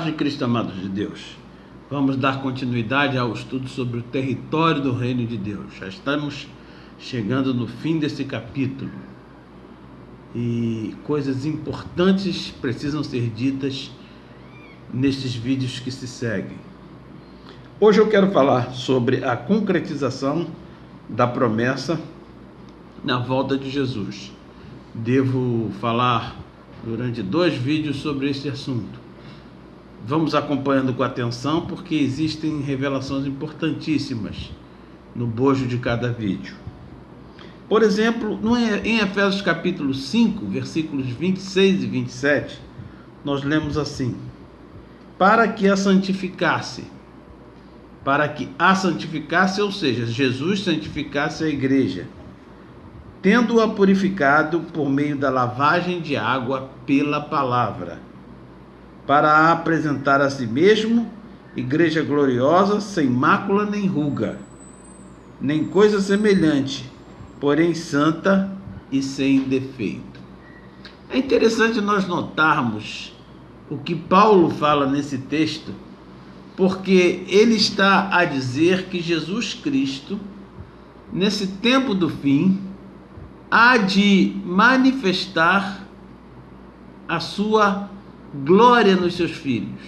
Paz de Cristo, amados de Deus. Vamos dar continuidade ao estudo sobre o território do reino de Deus. Já estamos chegando no fim desse capítulo e coisas importantes precisam ser ditas nesses vídeos que se seguem. Hoje eu quero falar sobre a concretização da promessa na volta de Jesus. Devo falar durante 2 vídeos sobre esse assunto. Vamos acompanhando com atenção, porque existem revelações importantíssimas no bojo de cada vídeo. Por exemplo, em Efésios capítulo 5, versículos 26 e 27, nós lemos assim: para que a santificasse, ou seja, Jesus santificasse a igreja, tendo-a purificado por meio da lavagem de água pela palavra, para a apresentar a si mesmo, igreja gloriosa, sem mácula nem ruga, nem coisa semelhante, porém santa e sem defeito. É interessante nós notarmos o que Paulo fala nesse texto, porque ele está a dizer que Jesus Cristo, nesse tempo do fim, há de manifestar a sua glória nos seus filhos.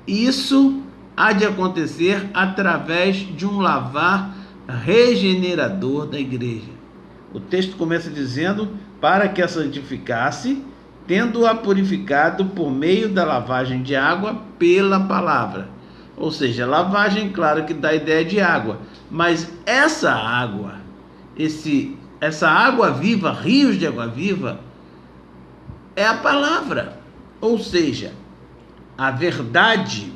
Isso há de acontecer através de um lavar regenerador da igreja. O texto começa dizendo: para que a santificasse, tendo-a purificado por meio da lavagem de água pela palavra. Ou seja, lavagem, claro que dá a ideia de água, mas essa água, essa água viva, rios de água viva, é a palavra. Ou seja, a verdade,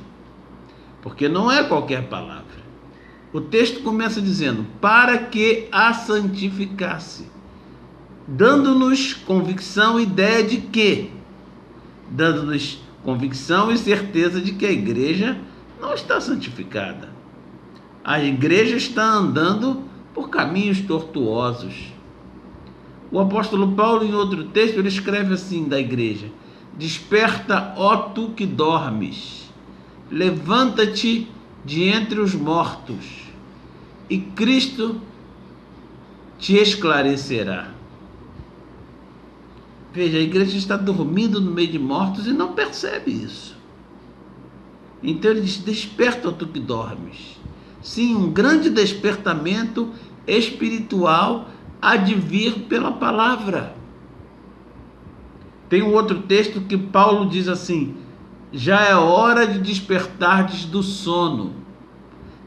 porque não é qualquer palavra. O texto começa dizendo: para que a santificasse, dando-nos convicção, ideia de quê? Dando-nos convicção e certeza de que a igreja não está santificada. A igreja está andando por caminhos tortuosos. O apóstolo Paulo, em outro texto, ele escreve assim da igreja: desperta, ó tu que dormes, levanta-te de entre os mortos, e Cristo te esclarecerá. Veja, a igreja está dormindo no meio de mortos e não percebe isso. Então ele diz: desperta, ó tu que dormes. Sim, um grande despertamento espiritual há de vir pela palavra. Tem um outro texto que Paulo diz assim: já é hora de despertardes do sono.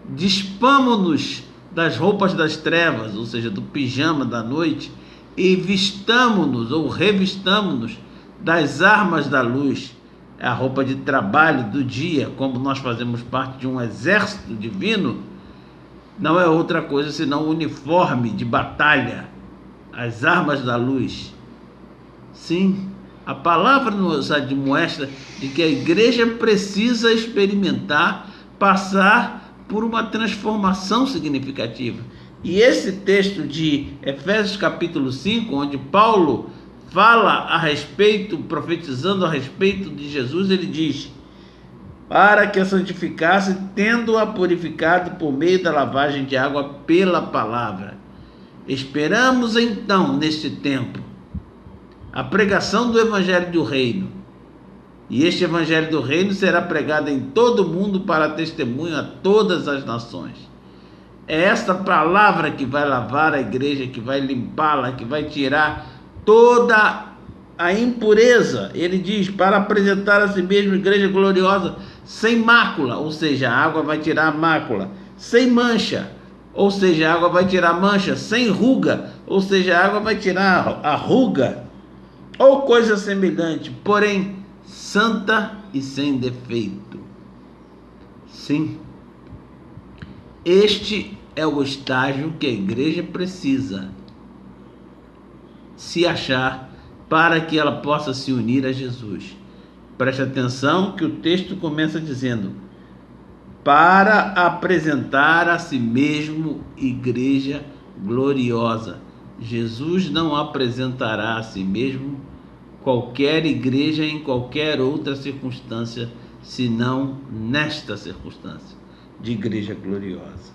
Despamo-nos das roupas das trevas, ou seja, do pijama da noite, e vistamo-nos ou revistamo-nos das armas da luz. É a roupa de trabalho do dia. Como nós fazemos parte de um exército divino, não é outra coisa senão o uniforme de batalha, as armas da luz. Sim, a palavra nos admoesta de que a igreja precisa experimentar, passar por uma transformação significativa. E esse texto de Efésios capítulo 5, onde Paulo fala a respeito, profetizando a respeito de Jesus, ele diz: para que a santificasse, tendo-a purificado por meio da lavagem de água pela palavra. Esperamos então, neste tempo, a pregação do Evangelho do Reino. E este Evangelho do Reino será pregado em todo o mundo para testemunho a todas as nações. É esta palavra que vai lavar a igreja, que vai limpá-la, que vai tirar toda a impureza. Ele diz: para apresentar a si mesmo igreja gloriosa, sem mácula, ou seja, a água vai tirar a mácula, sem mancha, ou seja, a água vai tirar a mancha, sem ruga, ou seja, a água vai tirar a ruga, ou coisa semelhante, porém santa e sem defeito. Sim, este é o estágio que a igreja precisa se achar para que ela possa se unir a Jesus. Preste atenção que o texto começa dizendo: para apresentar a si mesmo igreja gloriosa. Jesus não apresentará a si mesmo qualquer igreja em qualquer outra circunstância, senão nesta circunstância de igreja gloriosa.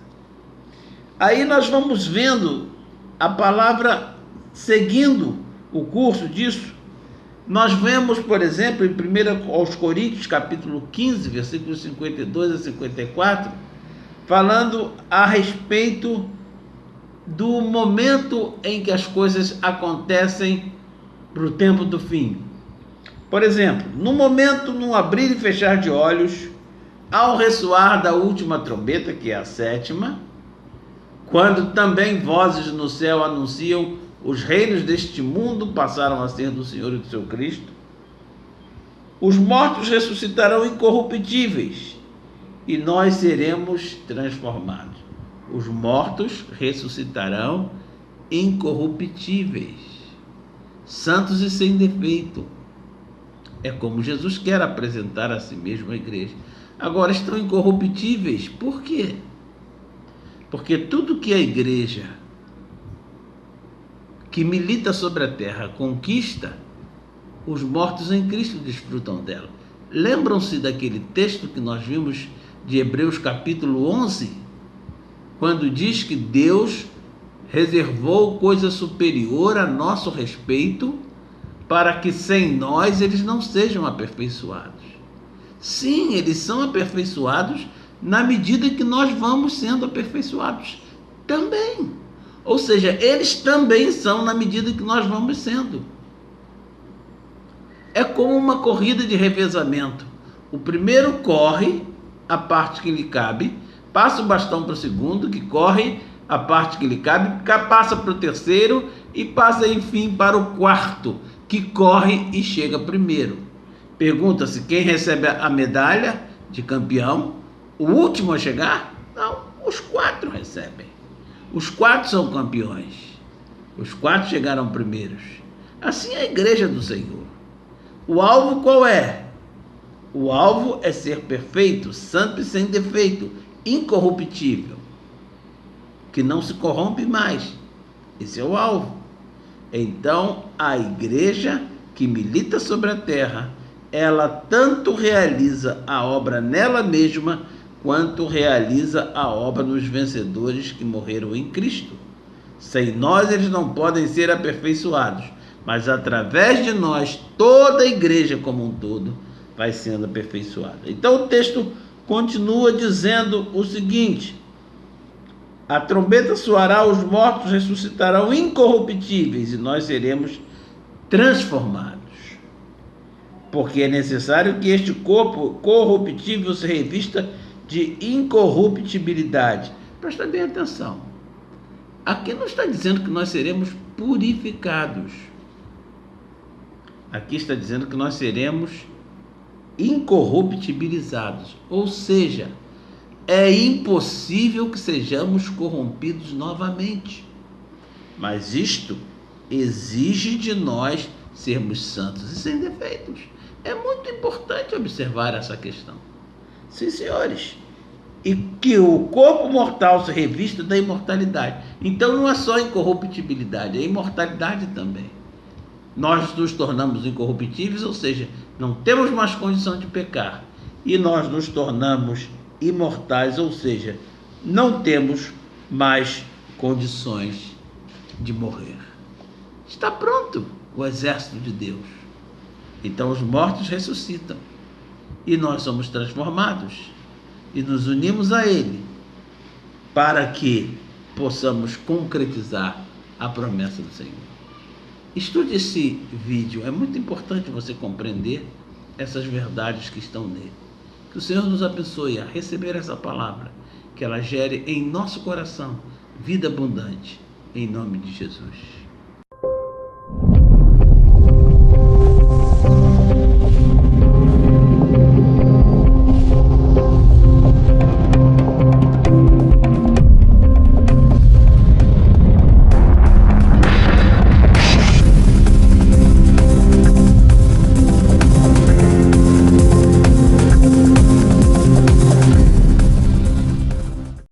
Aí nós vamos vendo a palavra seguindo o curso disso. Nós vemos, por exemplo, em 1 aos Coríntios, capítulo 15, versículos 52 a 54, falando a respeito do momento em que as coisas acontecem para o tempo do fim. Por exemplo, no momento, no abrir e fechar de olhos, ao ressoar da última trombeta, que é a sétima, quando também vozes no céu anunciam: os reinos deste mundo passaram a ser do Senhor e do seu Cristo, os mortos ressuscitarão incorruptíveis e nós seremos transformados. Os mortos ressuscitarão incorruptíveis, santos e sem defeito. É como Jesus quer apresentar a si mesmo à igreja. Agora, estão incorruptíveis, por quê? Porque tudo que a igreja que milita sobre a terra conquista, os mortos em Cristo desfrutam dela. Lembram-se daquele texto que nós vimos de Hebreus capítulo 11, quando diz que Deus reservou coisa superior a nosso respeito para que sem nós eles não sejam aperfeiçoados. Sim, eles são aperfeiçoados na medida que nós vamos sendo aperfeiçoados também. Ou seja, eles também são na medida que nós vamos sendo. É como uma corrida de revezamento. O primeiro corre a parte que lhe cabe, passa o bastão para o segundo, que corre a parte que lhe cabe, passa para o terceiro e passa, enfim, para o quarto, que corre e chega primeiro. Pergunta-se quem recebe a medalha de campeão. O último a chegar? Não, os 4 recebem. Os 4 são campeões. Os 4 chegaram primeiros. Assim é a igreja do Senhor. O alvo qual é? O alvo é ser perfeito, santo e sem defeito, incorruptível, que não se corrompe mais. Esse é o alvo. Então, a igreja que milita sobre a terra, ela tanto realiza a obra nela mesma, quanto realiza a obra nos vencedores que morreram em Cristo. Sem nós eles não podem ser aperfeiçoados, mas através de nós, toda a igreja como um todo vai sendo aperfeiçoada. Então o texto continua dizendo o seguinte: a trombeta soará, os mortos ressuscitarão incorruptíveis e nós seremos transformados. Porque é necessário que este corpo corruptível se revista de incorruptibilidade. Presta bem atenção. Aqui não está dizendo que nós seremos purificados. Aqui está dizendo que nós seremos incorruptibilizados. Ou seja, é impossível que sejamos corrompidos novamente. Mas isto exige de nós sermos santos e sem defeitos. É muito importante observar essa questão. Sim, senhores. E que o corpo mortal se revista da imortalidade. Então não é só incorruptibilidade, é imortalidade também. Nós nos tornamos incorruptíveis, ou seja, não temos mais condição de pecar. E nós nos tornamos imortais, ou seja, não temos mais condições de morrer. Está pronto o exército de Deus. Então os mortos ressuscitam e nós somos transformados e nos unimos a Ele para que possamos concretizar a promessa do Senhor. Estude esse vídeo, é muito importante você compreender essas verdades que estão nele. Que o Senhor nos abençoe a receber essa palavra, que ela gere em nosso coração vida abundante, em nome de Jesus.